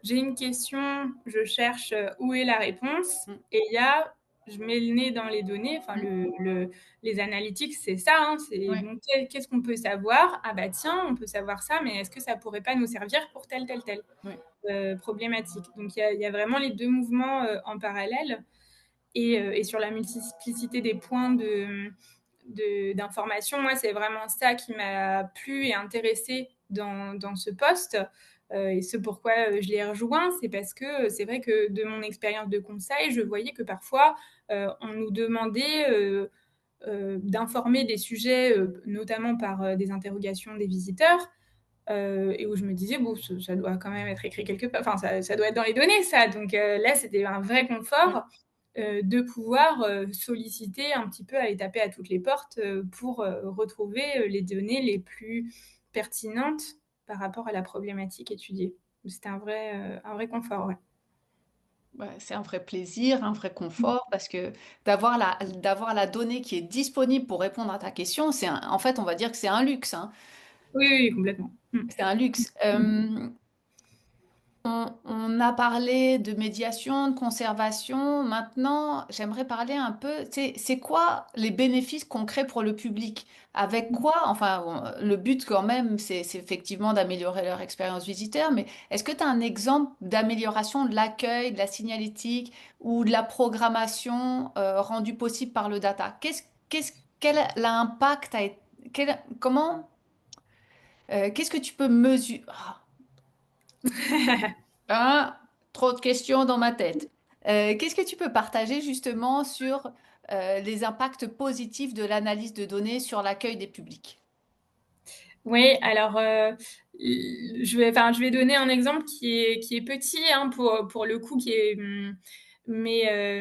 B: j'ai une question, je cherche, où est la réponse,
A: Mm,
B: et il y a, je mets le nez dans les données, enfin
A: mm,
B: les analytiques, c'est ça, hein, c'est
A: ouais,
B: bon, qu'est-ce qu'on peut savoir? Ah bah tiens, on peut savoir ça, mais est-ce que ça pourrait pas nous servir pour telle,
A: ouais.
B: problématique? Donc il y a vraiment les 2 mouvements, en parallèle, et sur la multiplicité des points d'information, moi, c'est vraiment ça qui m'a plu et intéressé dans ce poste. Et ce pourquoi je l'ai rejoint, c'est parce que c'est vrai que de mon expérience de conseil, je voyais que parfois, on nous demandait d'informer des sujets, notamment par des interrogations des visiteurs, et où je me disais, bon, ça doit quand même être écrit quelque part, enfin, ça doit être dans les données, ça. Donc là, c'était un vrai
A: Mm.
B: confort, de pouvoir, solliciter un petit peu, aller taper à toutes les portes, pour retrouver, les données les plus pertinentes, par rapport à la problématique étudiée. C'était un vrai confort, ouais.
A: Ouais, c'est un vrai plaisir, un vrai confort parce que d'avoir la donnée qui est disponible pour répondre à ta question, en fait, on va dire que c'est un luxe, hein.
B: Oui, oui, complètement.
A: C'est un luxe. On a parlé de médiation, de conservation. Maintenant, j'aimerais parler un peu, c'est quoi les bénéfices concrets pour le public? Avec quoi? Enfin, bon, le but quand même, c'est effectivement d'améliorer leur expérience visiteur, mais est-ce que tu as un exemple d'amélioration de l'accueil, de la signalétique ou de la programmation rendue possible par le data? Quel l'impact a été, comment, qu'est-ce que tu peux mesurer? Ah, trop de questions dans ma tête. Qu'est-ce que tu peux partager justement sur les impacts positifs de l'analyse de données sur l'accueil des publics?
B: Oui, alors, je vais donner un exemple qui est petit, hein, pour le coup, mais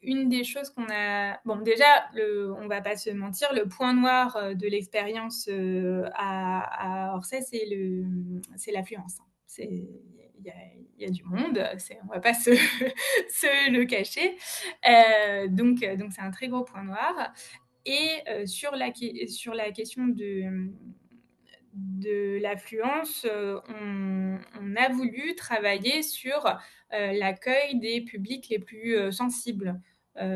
B: une des choses qu'on a bon, déjà, on va pas se mentir, le point noir, de l'expérience, à Orsay, c'est l'affluence, hein. Il y a du monde, on va pas se se le cacher. Donc c'est un très gros point noir et sur la question de l'affluence, on a voulu travailler sur, l'accueil des publics les plus, sensibles.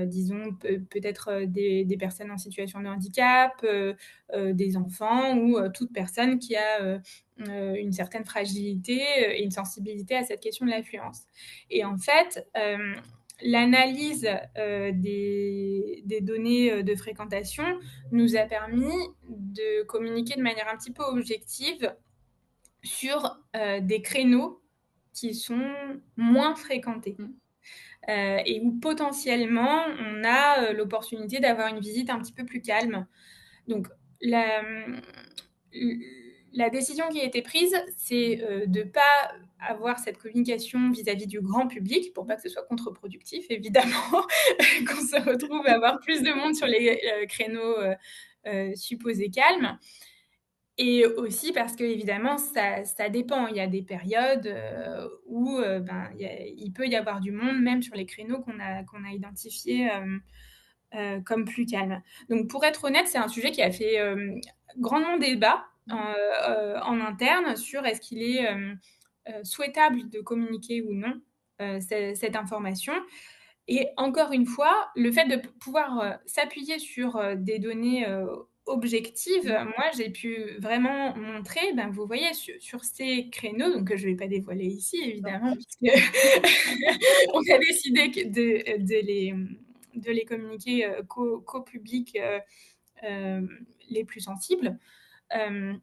B: Disons peut-être, des personnes en situation de handicap, des enfants ou, toute personne qui a, une certaine fragilité, et une sensibilité à cette question de l'affluence. Et en fait, l'analyse, des données, de fréquentation nous a permis de communiquer de manière un petit peu objective sur, des créneaux qui sont moins fréquentés,
A: Mm.
B: et où potentiellement on a, l'opportunité d'avoir une visite un petit peu plus calme. Donc la, mmh, la décision qui a été prise, c'est, de pas avoir cette communication vis-à-vis du grand public pour pas que ce soit contre-productif évidemment, qu'on se retrouve à avoir plus de monde sur les, créneaux, supposés calmes et aussi parce qu'évidemment ça dépend. Il y a des périodes, où, ben, il peut y avoir du monde même sur les créneaux qu'on a identifiés, comme plus calmes. Donc pour être honnête, c'est un sujet qui a fait, grandement débat, en interne sur est-ce qu'il est, souhaitable de communiquer ou non, cette information et encore une fois, le fait de pouvoir, s'appuyer sur, des données, objectives, moi j'ai pu vraiment montrer, ben, vous voyez sur ces créneaux, donc que je ne vais pas dévoiler ici évidemment puisque on a décidé que de les communiquer, qu'aux publics, les plus sensibles. Hem,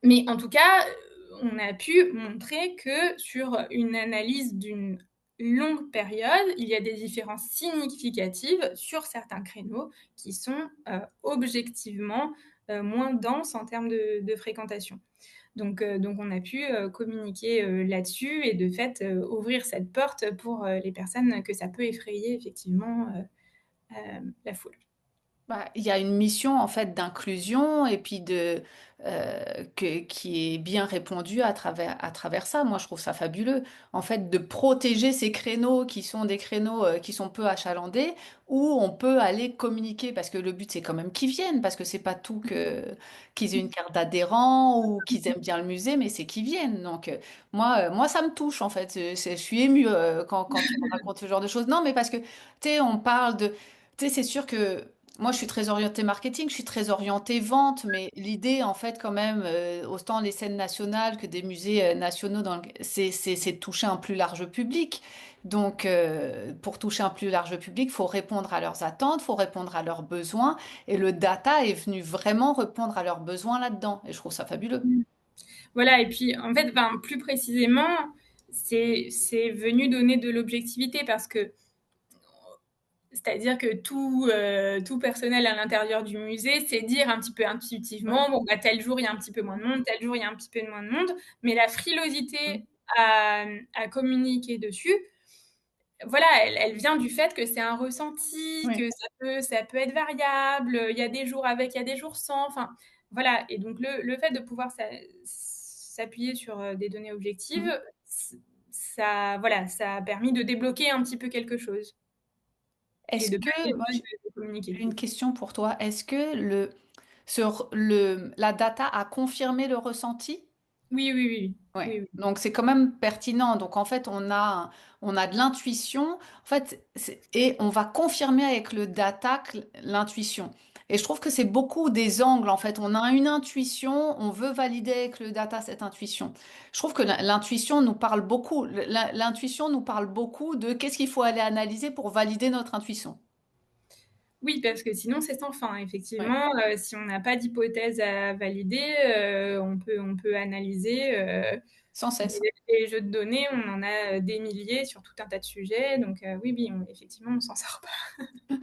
B: mais en tout cas, on a pu montrer que sur une analyse d'une longue période, il y a des différences significatives sur certains créneaux qui sont, objectivement, moins denses en termes de fréquentation. Donc on a pu, communiquer, là-dessus et de fait, ouvrir cette porte pour, les personnes que ça peut effrayer effectivement, la foule.
A: Bah, il y a une mission en fait d'inclusion et puis qui est bien répondue à travers ça. Moi, je trouve ça fabuleux. En fait, de protéger ces créneaux qui sont des créneaux qui sont peu achalandés, où on peut aller communiquer, parce que le but c'est quand même qu'ils viennent, parce que c'est pas tout qu'ils aient une carte d'adhérent ou qu'ils aiment bien le musée, mais c'est qu'ils viennent. Donc moi, ça me touche en fait. Je suis émue quand tu me racontes ce genre de choses. Non, mais parce que tu sais, on parle de, tu sais, c'est sûr que moi, je suis très orientée marketing, je suis très orientée vente, mais l'idée, en fait, quand même, autant les scènes nationales que des musées nationaux, c'est de toucher un plus large public. Donc, pour toucher un plus large public, il faut répondre à leurs attentes, il faut répondre à leurs besoins, et le data est venu vraiment répondre à leurs besoins là-dedans, et je trouve ça fabuleux.
B: Mmh. Voilà et puis, en fait, enfin, plus précisément, c'est venu donner de l'objectivité parce que c'est-à-dire que tout personnel à l'intérieur du musée sait dire un petit peu
A: Ouais.
B: intuitivement: «Bon, bah, tel jour, il y a un petit peu moins de monde, tel jour, il y a un petit peu moins de monde». Mais la
A: Mm.
B: frilosité à communiquer dessus, voilà, elle vient du fait que c'est un ressenti,
A: Oui.
B: que ça peut être variable, il y a des jours avec, il y a des jours sans, enfin, voilà et donc le fait de pouvoir s'appuyer sur, des données objectives,
A: Mmh.
B: ça voilà, ça a permis de débloquer un petit peu quelque chose et
A: Est-ce
B: de
A: que
B: passer le
A: moi
B: mode de
A: j'ai
B: communiquer.
A: une question pour toi. Est-ce que la data a confirmé le ressenti?
B: Oui, oui, oui, oui.
A: Ouais,
B: Oui, oui.
A: donc c'est quand même pertinent. Donc en fait, on a de l'intuition. En fait, et on va confirmer avec le data l'intuition. Et je trouve que c'est beaucoup des angles. En fait, on a une intuition, on veut valider avec le data cette intuition. Je trouve que l'intuition nous parle beaucoup. L'intuition nous parle beaucoup de qu'est-ce qu'il faut aller analyser pour valider notre intuition.
B: Oui, parce que sinon c'est sans fin.
A: Ouais,
B: Effectivement, si on n'a pas d'hypothèse à valider, on peut analyser,
A: sans
B: des
A: cesse.
B: des jeux de données, on en a, des milliers sur tout un tas de sujets, donc oui, oui, effectivement, on s'en sort pas.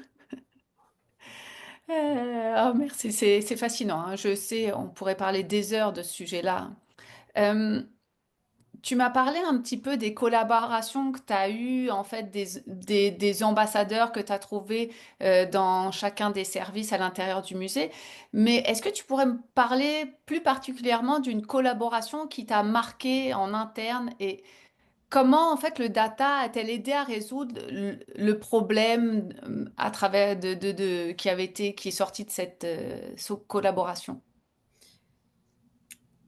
A: Ah, merci, c'est fascinant, hein. Je sais, on pourrait parler des heures de ce sujet-là. Euh, Tu m'as parlé un petit peu des collaborations que tu as eues, en fait, des ambassadeurs que tu as trouvés dans chacun des services à l'intérieur du musée. Mais est-ce que tu pourrais me parler plus particulièrement d'une collaboration qui t'a marqué en interne et comment, en fait, le data a-t-elle aidé à résoudre le problème à travers qui est sorti de cette collaboration?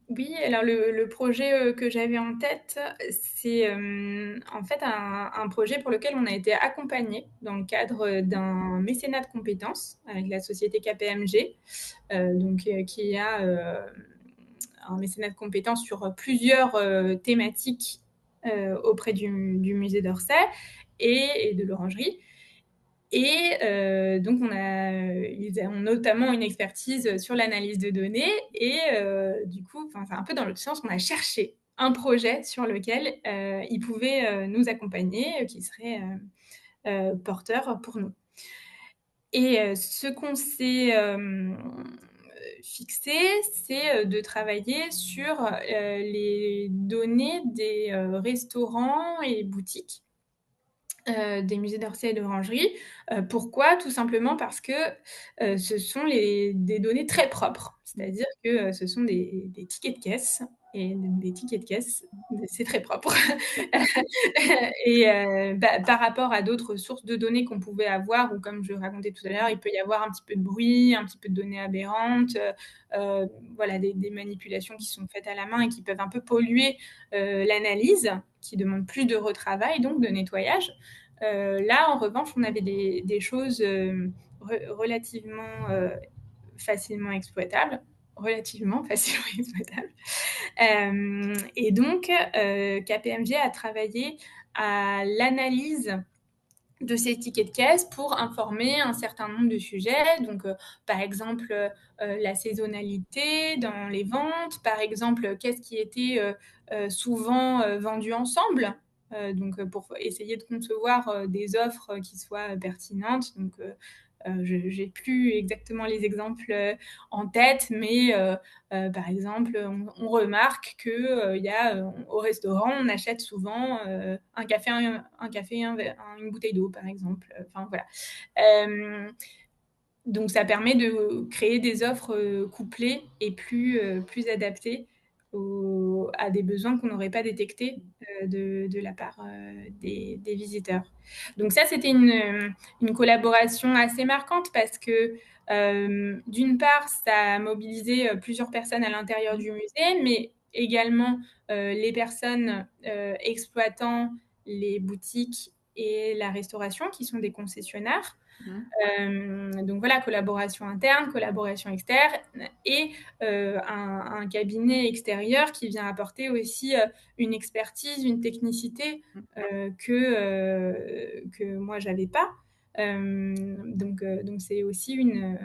B: Oui, alors le projet, que j'avais en tête, c'est, en fait un projet pour lequel on a été accompagné dans le cadre, d'un mécénat de compétences avec la société KPMG, qui a, un mécénat de compétences sur plusieurs, thématiques, auprès du musée d'Orsay et de l'Orangerie. Et donc ils ont notamment une expertise sur l'analyse de données et du coup, enfin, c'est un peu dans l'autre sens, on a cherché un projet sur lequel, ils pouvaient, nous accompagner, qui serait, porteur pour nous. Et ce qu'on s'est, fixé, c'est, de travailler sur, les données des, restaurants et boutiques des musées d'Orsay et d'Orangerie. Pourquoi? Tout simplement parce que, ce sont des données très propres. C'est-à-dire que, ce sont des tickets de caisse et des tickets de caisse, c'est très propre. Et par rapport à d'autres sources de données qu'on pouvait avoir ou comme je racontais tout à l'heure, il peut y avoir un petit peu de bruit, un petit peu de données aberrantes, voilà des manipulations qui sont faites à la main et qui peuvent un peu polluer, l'analyse, qui demande plus de retravail donc de nettoyage. Là, en revanche, on avait des choses, relativement, facilement exploitables, relativement facilement exploitables. Et donc, KPMG a travaillé à l'analyse de ces tickets de caisse pour informer un certain nombre de sujets. Donc, par exemple, la saisonnalité dans les ventes, par exemple, qu'est-ce qui était souvent vendu ensemble. Donc, pour essayer de concevoir des offres qui soient pertinentes. Donc, je n'ai plus exactement les exemples en tête, mais par exemple, on remarque que il y a, au restaurant, on achète souvent un café, une bouteille d'eau, par exemple. Enfin voilà. Euh, donc ça permet de créer des offres couplées et plus adaptées à des besoins qu'on n'aurait pas détectés de la part des visiteurs. Donc ça, c'était une collaboration assez marquante parce que d'une part, ça a mobilisé plusieurs personnes à l'intérieur du musée, mais également les personnes exploitant les boutiques et la restauration, qui sont des concessionnaires.
A: Mhm.
B: Donc voilà, collaboration interne, collaboration externe et un cabinet extérieur qui vient apporter aussi une expertise, une technicité que moi j'avais pas. Donc c'est aussi une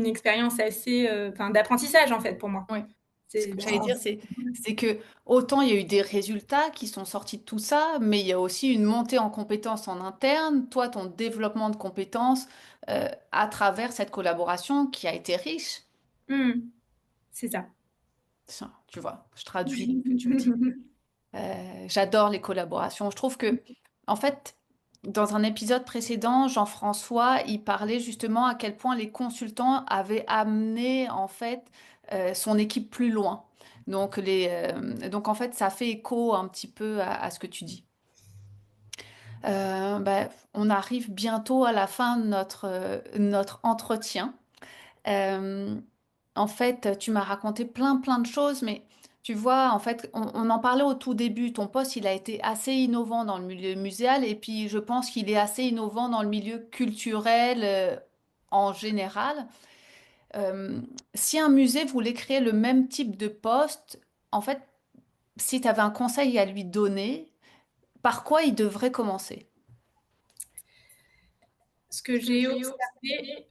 B: expérience assez, enfin d'apprentissage en fait pour moi.
A: Oui. Ce
B: C'est
A: que j'allais dire, c'est que autant il y a eu des résultats qui sont sortis de tout ça, mais il y a aussi une montée en compétences en interne, toi, ton développement de compétences à travers cette collaboration qui a été riche.
B: Mmh, c'est ça.
A: Ça, tu vois, je traduis ce que tu me dis. J'adore les collaborations. Je trouve que, en fait, dans un épisode précédent, Jean-François, il parlait justement à quel point les consultants avaient amené, en fait, son équipe plus loin. Donc en fait, ça fait écho un petit peu à ce que tu dis. On arrive bientôt à la fin de notre entretien. Euh, En fait, tu m'as raconté plein de choses, mais tu vois, en fait, on en parlait au tout début. Ton poste, il a été assez innovant dans le milieu muséal, et puis je pense qu'il est assez innovant dans le milieu culturel, en général. Euh, Si un musée voulait créer le même type de poste, en fait, si tu avais un conseil à lui donner, par quoi il devrait commencer?
B: Ce que j'ai observé,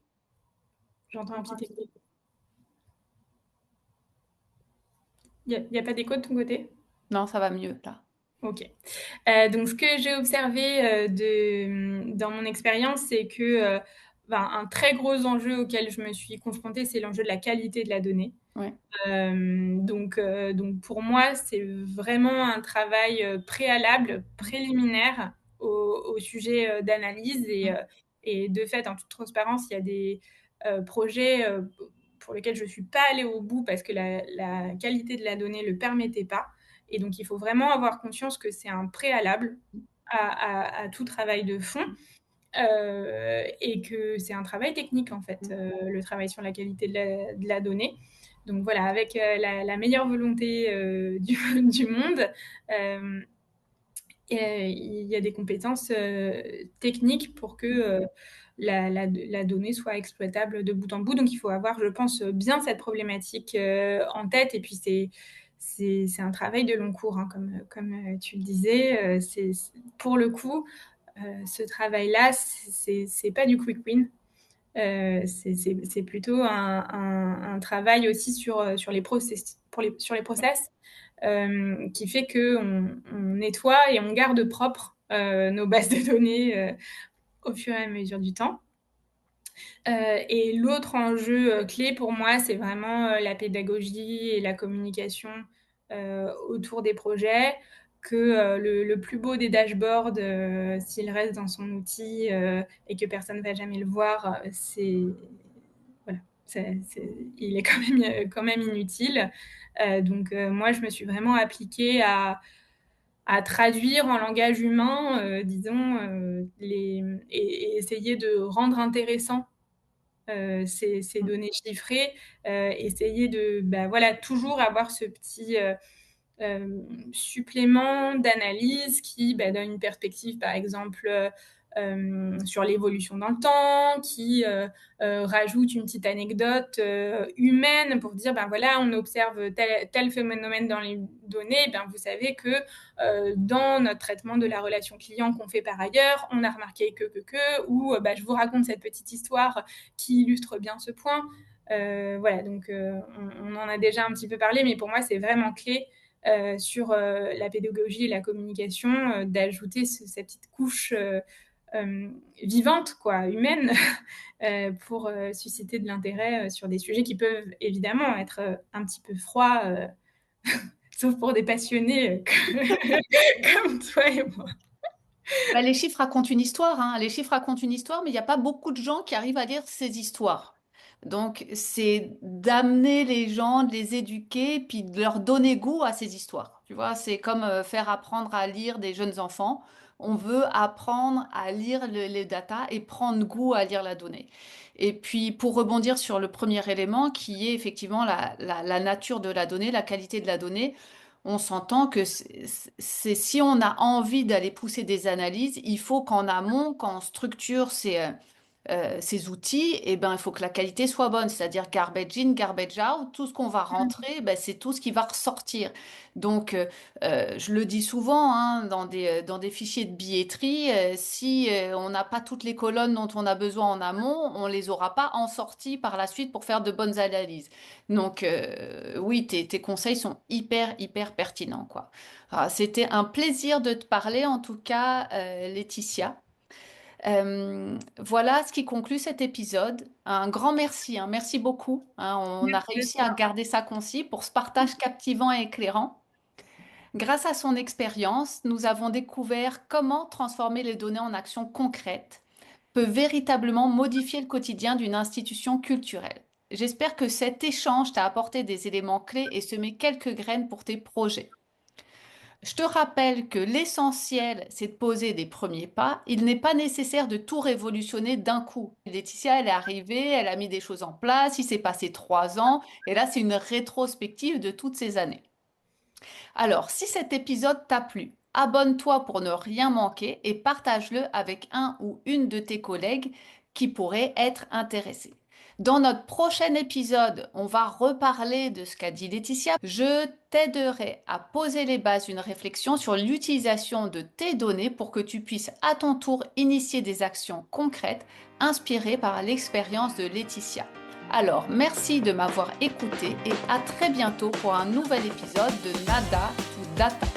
B: j'entends un petit écho. Il y a pas d'écho de ton côté?
A: Non, ça va mieux là.
B: Ok. Donc, ce que j'ai observé dans mon expérience, c'est que un très gros enjeu auquel je me suis confrontée, c'est l'enjeu de la qualité de la donnée.
A: Ouais.
B: Donc pour moi, c'est vraiment un travail préalable, préliminaire au sujet d'analyse. Et de fait, en toute transparence, il y a des projets pour lesquels je ne suis pas allée au bout parce que la qualité de la donnée ne le permettait pas. Et donc, il faut vraiment avoir conscience que c'est un préalable à tout travail de fond. Et que c'est un travail technique, en fait, le travail sur la qualité de la donnée. Donc voilà, avec la meilleure volonté du monde, euh, il y a des compétences techniques pour que la donnée soit exploitable de bout en bout. Donc il faut avoir, je pense, bien cette problématique en tête. Et puis c'est un travail de long cours, hein, comme tu le disais. Pour le coup, ce travail-là, c'est pas du quick win. C'est plutôt un travail aussi sur les process, sur les process qui fait qu'on nettoie et on garde propre nos bases de données au fur et à mesure du temps. Et l'autre enjeu clé pour moi, c'est vraiment la pédagogie et la communication autour des projets, que le plus beau des dashboards, s'il reste dans son outil et que personne ne va jamais le voir, voilà, il est quand même inutile. Donc moi, je me suis vraiment appliquée à traduire en langage humain, disons, et essayer de rendre intéressant ces données chiffrées, essayer de voilà, toujours avoir ce petit supplément d'analyse qui donne une perspective, par exemple, sur l'évolution dans le temps, qui rajoute une petite anecdote humaine pour dire, voilà, on observe tel phénomène dans les données, vous savez que dans notre traitement de la relation client qu'on fait par ailleurs, on a remarqué ou je vous raconte cette petite histoire qui illustre bien ce point. Voilà, donc on en a déjà un petit peu parlé, mais pour moi, c'est vraiment clé sur la pédagogie et la communication, d'ajouter cette petite couche vivante, quoi, humaine, pour susciter de l'intérêt sur des sujets qui peuvent évidemment être un petit peu froids, sauf pour des passionnés comme toi et moi.
A: Les chiffres racontent une histoire, hein. Les chiffres racontent une histoire, mais il n'y a pas beaucoup de gens qui arrivent à lire ces histoires. Donc, c'est d'amener les gens, de les éduquer, puis de leur donner goût à ces histoires. Tu vois, c'est comme faire apprendre à lire des jeunes enfants. On veut apprendre à lire les data et prendre goût à lire la donnée. Et puis, pour rebondir sur le premier élément, qui est effectivement la nature de la donnée, la qualité de la donnée, on s'entend que si on a envie d'aller pousser des analyses, il faut qu'en amont, quand on structure ces outils, il faut que la qualité soit bonne, c'est-à-dire garbage in, garbage out, tout ce qu'on va rentrer, c'est tout ce qui va ressortir. Donc, je le dis souvent, hein, dans des fichiers de billetterie, si on n'a pas toutes les colonnes dont on a besoin en amont, on les aura pas en sortie par la suite pour faire de bonnes analyses. Donc, oui, tes conseils sont hyper pertinents, quoi. Ah, c'était un plaisir de te parler, en tout cas, Laetitia. Voilà ce qui conclut cet épisode. Un grand merci, hein. Merci beaucoup, hein. On a
B: Merci à
A: réussi à
B: toi.
A: garder ça concis pour ce partage captivant et éclairant. Grâce à son expérience, nous avons découvert comment transformer les données en actions concrètes peut véritablement modifier le quotidien d'une institution culturelle. J'espère que cet échange t'a apporté des éléments clés et semé quelques graines pour tes projets. Je te rappelle que l'essentiel, c'est de poser des premiers pas. Il n'est pas nécessaire de tout révolutionner d'un coup. Laetitia, elle est arrivée, elle a mis des choses en place, il s'est passé 3 ans, et là, c'est une rétrospective de toutes ces années. Alors, si cet épisode t'a plu, abonne-toi pour ne rien manquer et partage-le avec un ou une de tes collègues qui pourraient être intéressés. Dans notre prochain épisode, on va reparler de ce qu'a dit Laetitia. Je t'aiderai à poser les bases d'une réflexion sur l'utilisation de tes données pour que tu puisses à ton tour initier des actions concrètes inspirées par l'expérience de Laetitia. Alors, merci de m'avoir écouté et à très bientôt pour un nouvel épisode de Nada to Data.